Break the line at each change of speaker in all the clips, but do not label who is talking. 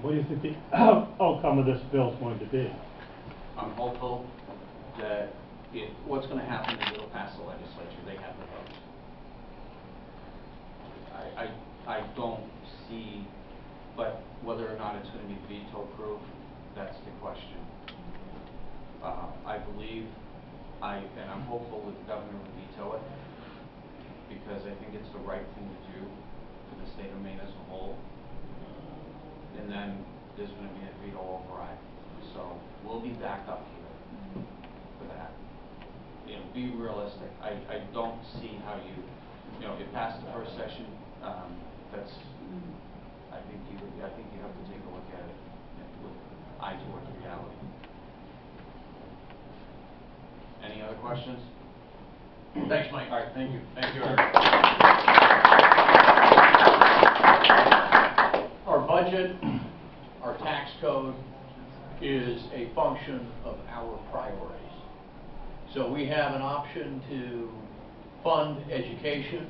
What do you think the outcome of this bill is going to be?
I'm hopeful that what's going to happen is it'll pass the legislature. They have the vote. I don't see, but whether or not it's going to be veto-proof, that's the question. I believe, and I'm hopeful that the governor will veto it, because I think it's the right thing to do for the state of Maine as a whole. And then there's going to be a veto override. So we'll be back up here for that. You know, be realistic. I don't see how you it passed the first session. That's, I think you have to take a look at it with eye towards reality. Any other questions?
Thanks, Mike.
All right, thank you.
Thank you, Eric. Our budget, our tax code is a function of our priorities. So we have an option to fund education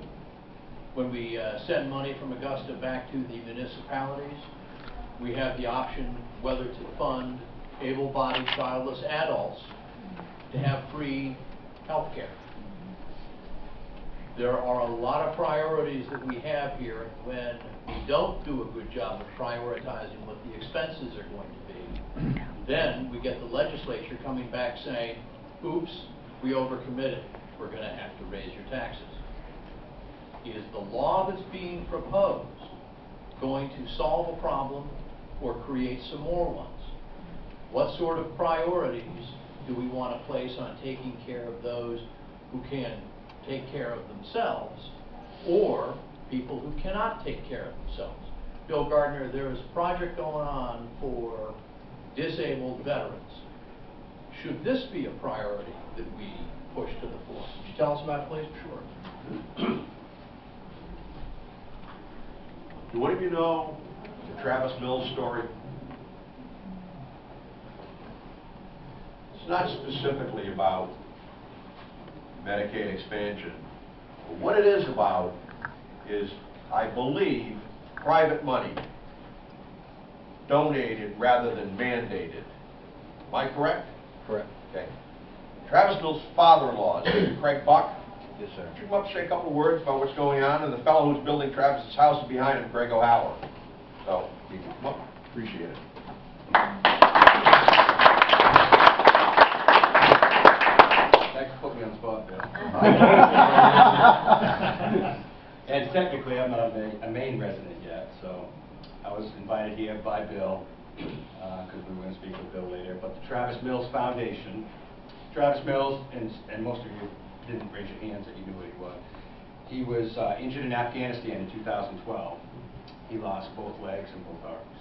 when we send money from Augusta back to the municipalities. We have the option whether to fund able-bodied childless adults to have free health care. There are a lot of priorities that we have here, and when we don't do a good job of prioritizing what the expenses are going to be, then we get the legislature coming back saying, oops, we overcommitted, we're going to have to raise your taxes. Is the law that's being proposed going to solve a problem or create some more ones? What sort of priorities do we want to place on taking care of those who can take care of themselves, or people who cannot take care of themselves? Bill Gardner, there is a project going on for disabled veterans. Should this be a priority that we push to the fore? Could you tell us about it, please? Sure.
Do any of you know the Travis Mills story? It's not specifically about Medicaid expansion. But what it is about is, I believe, private money donated rather than mandated. Am I correct?
Correct.
Okay. Travis Mills' father-in-law is Craig Buck.
Yes, sir.
Could you come up and say a couple of words about what's going on? And the fellow who's building Travis's house is behind him, Greg O'Hauer. So, you can come up. Appreciate it.
Thanks for putting me on the spot, Bill. And technically, I'm not a Maine resident yet, so I was invited here by Bill, because we were going to speak with Bill later. But the Travis Mills Foundation, Travis Mills, and most of you didn't raise your hands that you knew what he was. He was injured in Afghanistan in 2012. He lost both legs and both arms.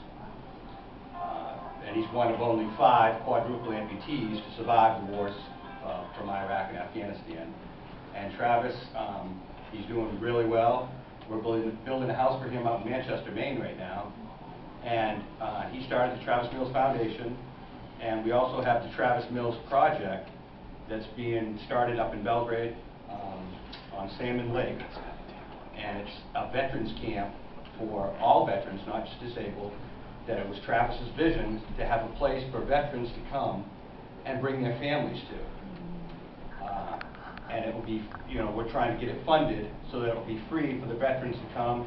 And he's one of only 5 quadruple amputees to survive the wars from Iraq and Afghanistan. And Travis, he's doing really well. We're building a house for him out in Manchester, Maine right now. And he started the Travis Mills Foundation. And we also have the Travis Mills Project that's being started up in Belgrade on Salmon Lake. And it's a veterans camp for all veterans, not just disabled, that it was Travis's vision to have a place for veterans to come and bring their families to. And it will be, we're trying to get it funded so that it will be free for the veterans to come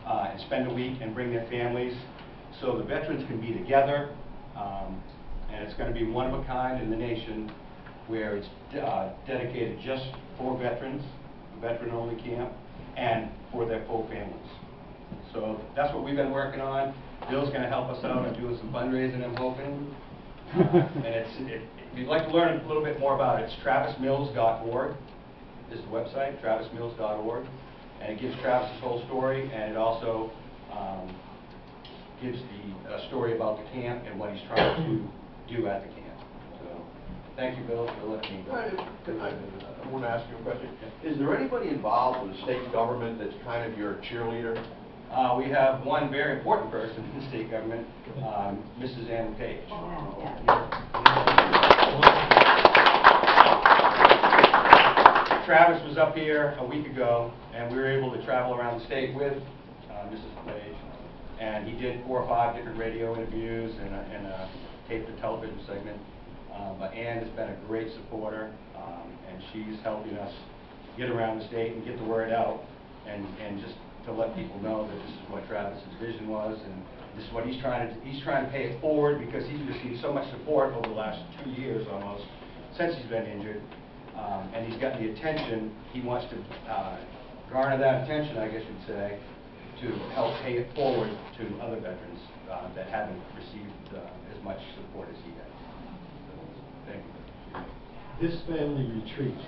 and spend a week and bring their families, so the veterans can be together. And it's going to be one of a kind in the nation, where it's dedicated just for veterans, a veteran-only camp, and for their full families. So that's what we've been working on. Bill's going to help us out and doing some fundraising, I'm hoping. And if you'd like to learn a little bit more about it, it's travismills.org is the website, travismills.org. And it gives Travis's whole story, and it also gives the story about the camp and what he's trying to do at the camp. So, thank you, Bill, for letting me go.
I want to ask you a question. Is there anybody involved with the state government that's kind of your cheerleader?
We have one very important person in the state government, Mrs. LePage. Travis was up here a week ago, and we were able to travel around the state with Mrs. LePage. And he did 4 or 5 different radio interviews and a taped television segment. But Ann has been a great supporter, and she's helping us get around the state and get the word out, and just to let people know that this is what Travis's vision was, and this is what he's trying to pay it forward, because he's received so much support over the last 2 years almost since he's been injured, and he's gotten the attention. He wants to garner that attention, I guess you'd say, to help pay it forward to other veterans that haven't received as much support as he has. Thank you.
This family retreat,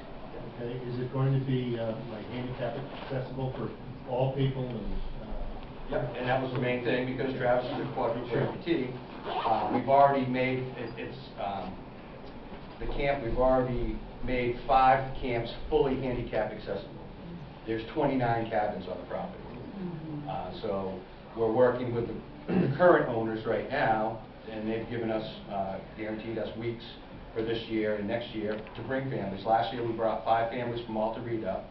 okay, is it going to be like handicap accessible for all people?
Yep, and that was the main thing, because Travis is a quadruple amputee. We've already made the camp. We've already made 5 camps fully handicap accessible. There's 29 cabins on the property. So we're working with the current owners right now, and they've given us, guaranteed us weeks for this year and next year to bring families. Last year we brought 5 families from Alta Rita,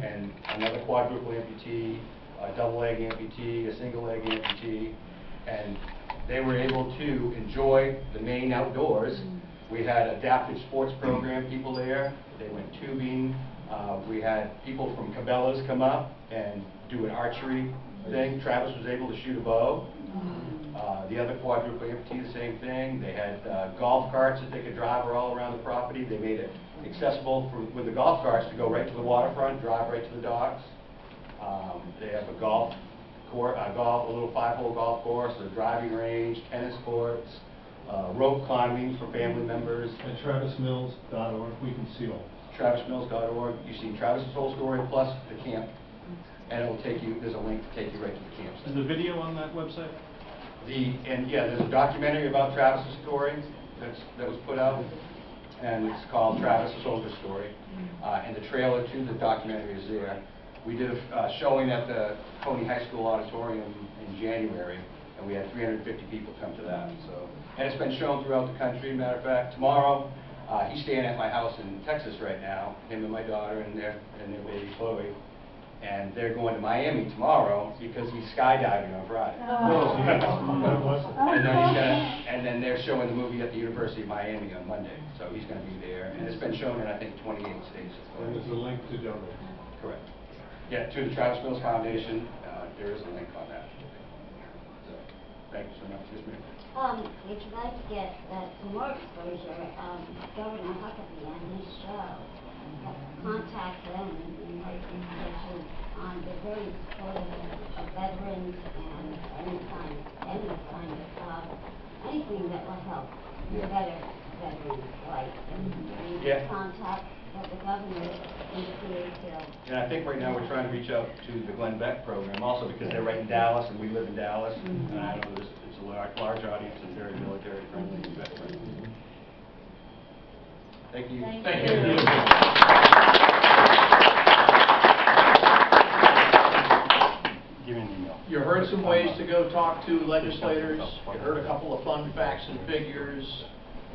and another quadruple amputee, a double leg amputee, a single leg amputee, and they were able to enjoy the Maine outdoors. We had adaptive sports program people there. They went tubing. We had people from Cabela's come up and do an archery thing. Travis was able to shoot a bow. The other quadruple amputee, the same thing. They had golf carts that they could drive all around the property. They made it accessible with the golf carts to go right to the waterfront, drive right to the docks. They have a golf course, a little 5-hole golf course, a driving range, tennis courts, rope climbing for family members.
At TravisMills.org, we can see all.
TravisMills.org. You see Travis's whole story plus the camp, and it'll take you. There's a link to take you right to the camp.
Is the video on that website?
Yeah, there's a documentary about Travis's story that was put out, and it's called Travis: A Soldier Story. And the trailer to the documentary is there. We did a showing at the Coney High School auditorium in January, and we had 350 people come to that. So, and it's been shown throughout the country. Matter of fact, tomorrow he's staying at my house in Texas right now. Him and my daughter and their baby Chloe. And they're going to Miami tomorrow because he's skydiving on Friday. And then they're showing the movie at the University of Miami on Monday. So he's going to be there. And it's been shown in, I think, 28 states.
And there's a link to donate.
Correct. Yeah, to the Travis Mills Foundation. There is a link on that. So, thank you so much. Yes, ma'am.
If you'd like to get some more exposure, Governor Huckabee on his show, contact them and invite them to get you on. They're very supportive of veterans and any kind of anything that will help better veterans' life. And you
Yeah.
contact the governor in Seattle.
And I think right now we're trying to reach out to the Glenn Beck program also, because they're right in Dallas and we live in Dallas. And I know it's a large audience and very military friendly and vet friendly. Thank you.
Thank you.
Give me an email.
You heard some ways to go talk to legislators. You heard a couple of fun facts and figures.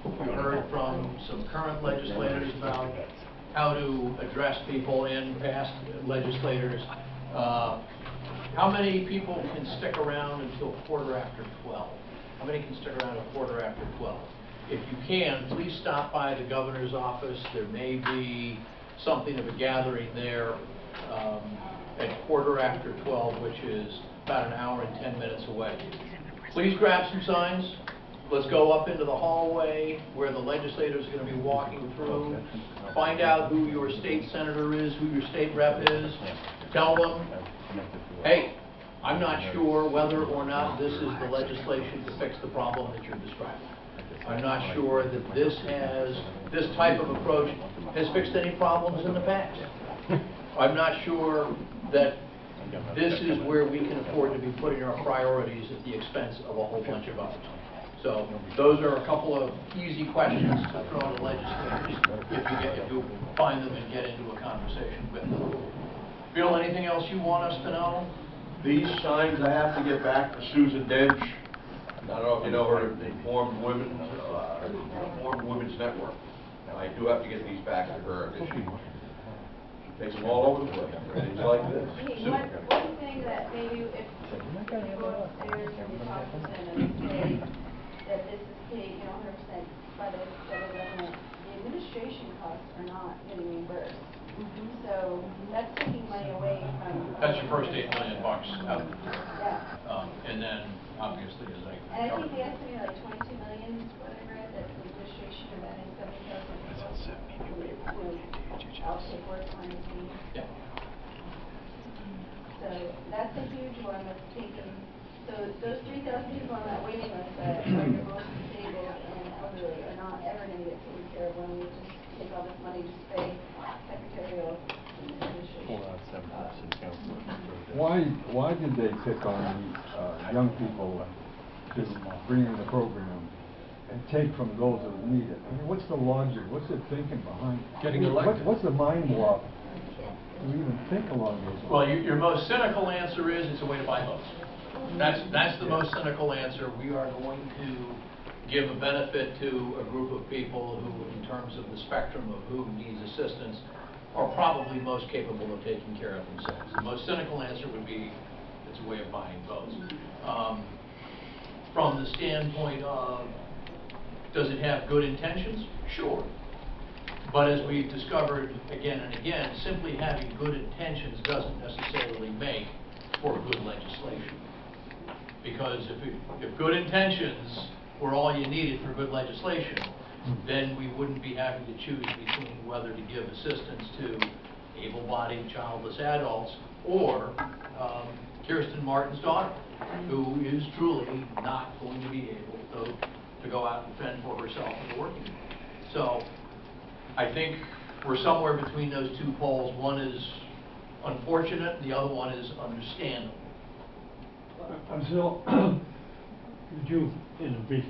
You heard from some current legislators about how to address people in past legislators. How many people can stick around until 12:15? How many can stick around at 12:15? If you can, please stop by the governor's office. There may be something of a gathering there at 12:15, which is about an hour and 10 minutes away. Please grab some signs. Let's go up into the hallway where the legislators are going to be walking through. Find out who your state senator is, who your state rep is. Tell them, hey, I'm not sure whether or not this is the legislation to fix the problem that you're describing. I'm not sure that this type of approach has fixed any problems in the past. I'm not sure that this is where we can afford to be putting our priorities at the expense of a whole bunch of others. So those are a couple of easy questions to throw to legislators if you find them and get into a conversation with them. Bill, anything else you want us to know?
These signs I have to get back to Susan Dench. I don't know if you know her, Informed Women's Network. I do have to get these back to her because she Takes them all over the place, things like this.
Hey, one thing that maybe if you go upstairs and you talk to them and say that this is paid, 100% by the federal government, the administration costs are not getting reimbursed. So that's taking money away from.
That's your first $8 million out.
Yeah.
And then, obviously, as I
And I think
covered.
they estimated like 22 million is what I read, that the administration of that is 70,000 people. I'll take work on it.
Yeah.
So that's a huge one that's taken, so those 3,000 people on that waiting list that are the most disabled and elderly are not ever going to get taken care of when we just take all this money to pay secretarial administration.
Why did they pick on these young people to bring in the program and take from those that need it? I mean, what's the logic? What's the thinking behind?
Getting elected.
What's the mind warp to even think along those lines?
Well, your most cynical answer is it's a way to buy votes. That's the most cynical answer. We are going to give a benefit to a group of people who, in terms of the spectrum of who needs assistance, are probably most capable of taking care of themselves. The most cynical answer would be it's a way of buying votes. From the standpoint of, does it have good intentions? Sure. But as we've discovered again and again, simply having good intentions doesn't necessarily make for good legislation. Because if good intentions were all you needed for good legislation, then we wouldn't be having to choose between whether to give assistance to able-bodied childless adults or Kirsten Martin's daughter, who is truly not going to be able to go out and fend for herself in the working world. So I think we're somewhere between those two poles. One is unfortunate, the other one is understandable.
So, would you, in a brief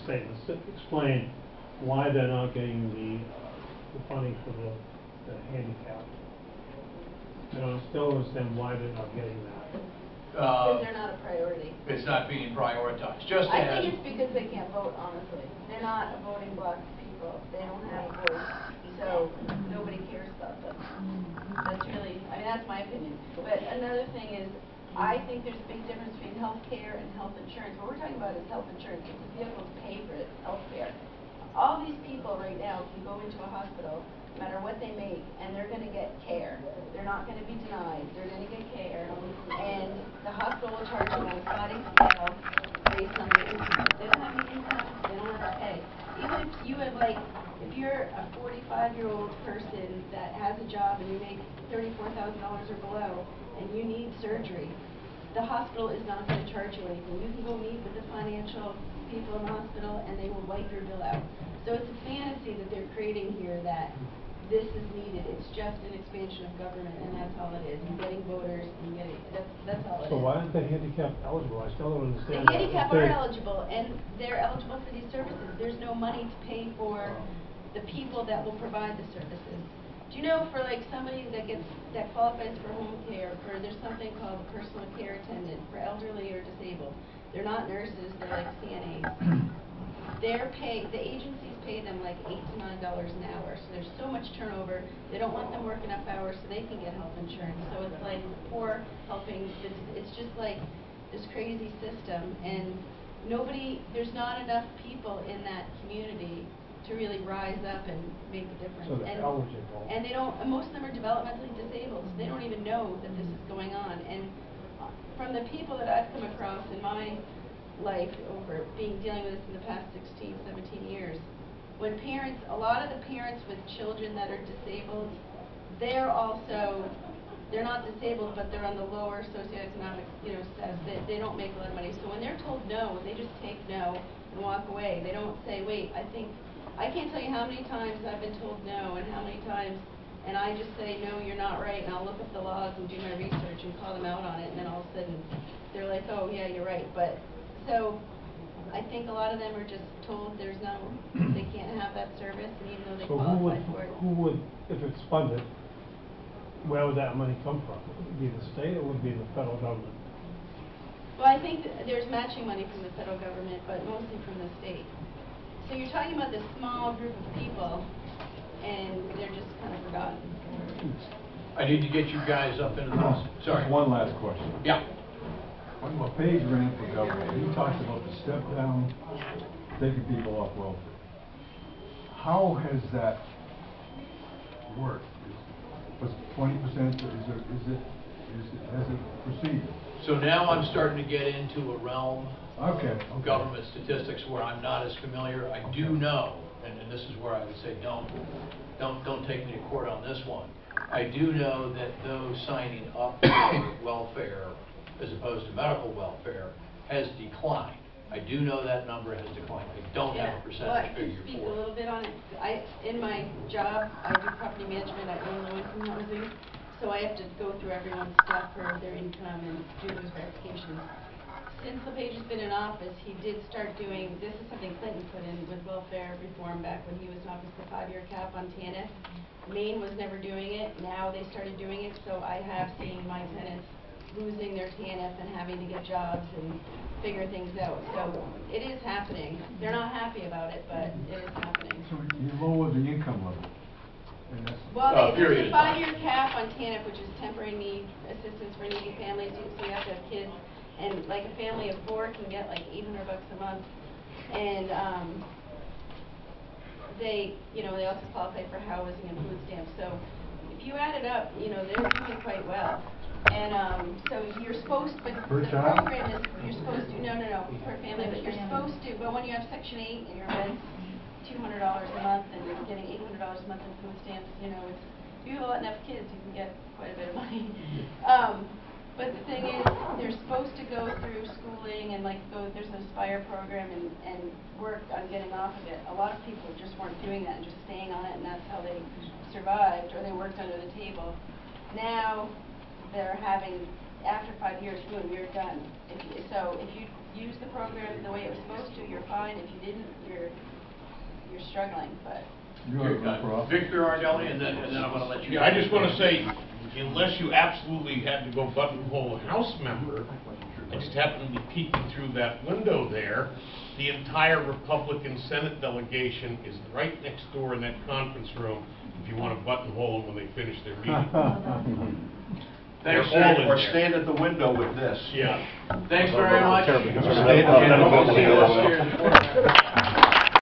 statement, explain why they're not getting the funding for the handicap? I don't still understand why they're not getting that.
Because they're not a priority.
It's not being prioritized. Just
I
as
think it's because they can't vote, honestly. They're not a voting bloc people. They don't have a voice, so nobody cares about them. That's really, I mean, that's my opinion. But another thing is, I think there's a big difference between health care and health insurance. What we're talking about is health insurance. It's a vehicle to pay for health care. All these people right now can go into a hospital, no matter what they make, and they're going to get care. They're not going to be denied. They're going to get care. And the hospital will charge them on a sliding scale based on their income. If they don't have any income, they don't have to pay. Even if you have, like, if you're a 45-year-old person that has a job and you make $34,000 or below, and you need surgery, the hospital is not going to charge you anything. You can go meet with the financial people in the hospital and they will wipe your bill out. So it's a fantasy that they're creating here that this is needed. It's just an expansion of government, and that's all it is. You're getting voters, and that's all it is.
So why aren't the handicapped eligible? I still don't understand.
The handicapped are eligible, and they're eligible for these services. There's no money to pay for the people that will provide the services. Do you know, for like somebody that qualifies for home care, there's something called a personal care attendant for elderly or disabled. They're not nurses, they're like CNAs. They're paid, the agencies pay them like $8 to $9 an hour. So there's so much turnover. They don't want them working enough hours so they can get health insurance. So it's like poor helping. It's just like this crazy system, and there's not enough people in that community to really rise up and make a difference.
So they're eligible.
And they don't, and most of them are developmentally disabled, so they don't even know that this is going on. And from the people that I've come across in my life over dealing with this in the past 16, 17 years, when parents, a lot of the parents with children that are disabled, they're not disabled, but they're on the lower socioeconomic, status. They don't make a lot of money. So when they're told no, they just take no and walk away. They don't say, wait, I can't tell you how many times I've been told no and how many times, and I just say, no, you're not right, and I'll look up the laws and do my research and call them out on it, and then all of a sudden they're like, oh, yeah, you're right. But so I think a lot of them are just told they can't have that service, and even though they qualify for it.
Who would, if it's funded, where would that money come from? Would it be the state or would it be the federal government?
Well, I think there's matching money from the federal government, but mostly from the state. So you're talking about this small group of people, and they're just kind of forgotten.
I need to get you guys up into this. Sorry.
Just one last question.
Yeah.
When LePage ran for governor, he talked about the step down, taking people off welfare. How has that worked? Was 20%, has it proceeded?
So now I'm starting to get into a realm
Okay.
of government statistics where I'm not as familiar. I do know, and this is where I would say don't take me to court on this one. I do know that those signing up for welfare as opposed to medical welfare has declined. I do know that number has declined. I don't have a percentage figure
Well, I can speak
for
a
it.
little bit on it. In my job, I do property management, I own low-income housing, so I have to go through everyone's stuff for their income and do those verifications. Since LePage has been in office, he did start doing, this is something Clinton put in with welfare reform back when he was in office, the 5-year cap on TANF. Maine was never doing it, now they started doing it, so I have seen my tenants losing their TANF and having to get jobs and figure things out. So it is happening. They're not happy about it, but it is happening.
So you lower the income level. And that's,
Well, there's
period
a
of time.
5-year cap on TANF, which is temporary need assistance for needy families, so you have to have kids. And like a family of 4 can get like $800 a month. And they also qualify for housing and food stamps. So if you add it up, they're doing quite well. And so you're supposed to, but
Per
the
child?
program is, you're supposed to, no, per family, but you're supposed to, but when you have Section 8 and your rent's $200 a month and you're getting $800 a month in food stamps, it's, if you have enough kids, you can get quite a bit of money. But the thing is, they're supposed to go through schooling and there's an Aspire program and work on getting off of it. A lot of people just weren't doing that and just staying on it, and that's how they survived, or they worked under the table. Now, they're having, after 5 years, boom, you're done. So if you use the program the way it was supposed to, you're fine. If you didn't, you're struggling, but.
Victor Ardelli, and then I'm going to let you.
Yeah, I just want to say, unless you absolutely had to go buttonhole a House member, I just happened to be peeking through that window there. The entire Republican Senate delegation is right next door in that conference room if you want to buttonhole them when they finish their meeting.
Thanks,
They're all in
Or
there.
stand at the window with this.
Yeah.
Thanks very much.
Terrible.
And we'll see you this year in the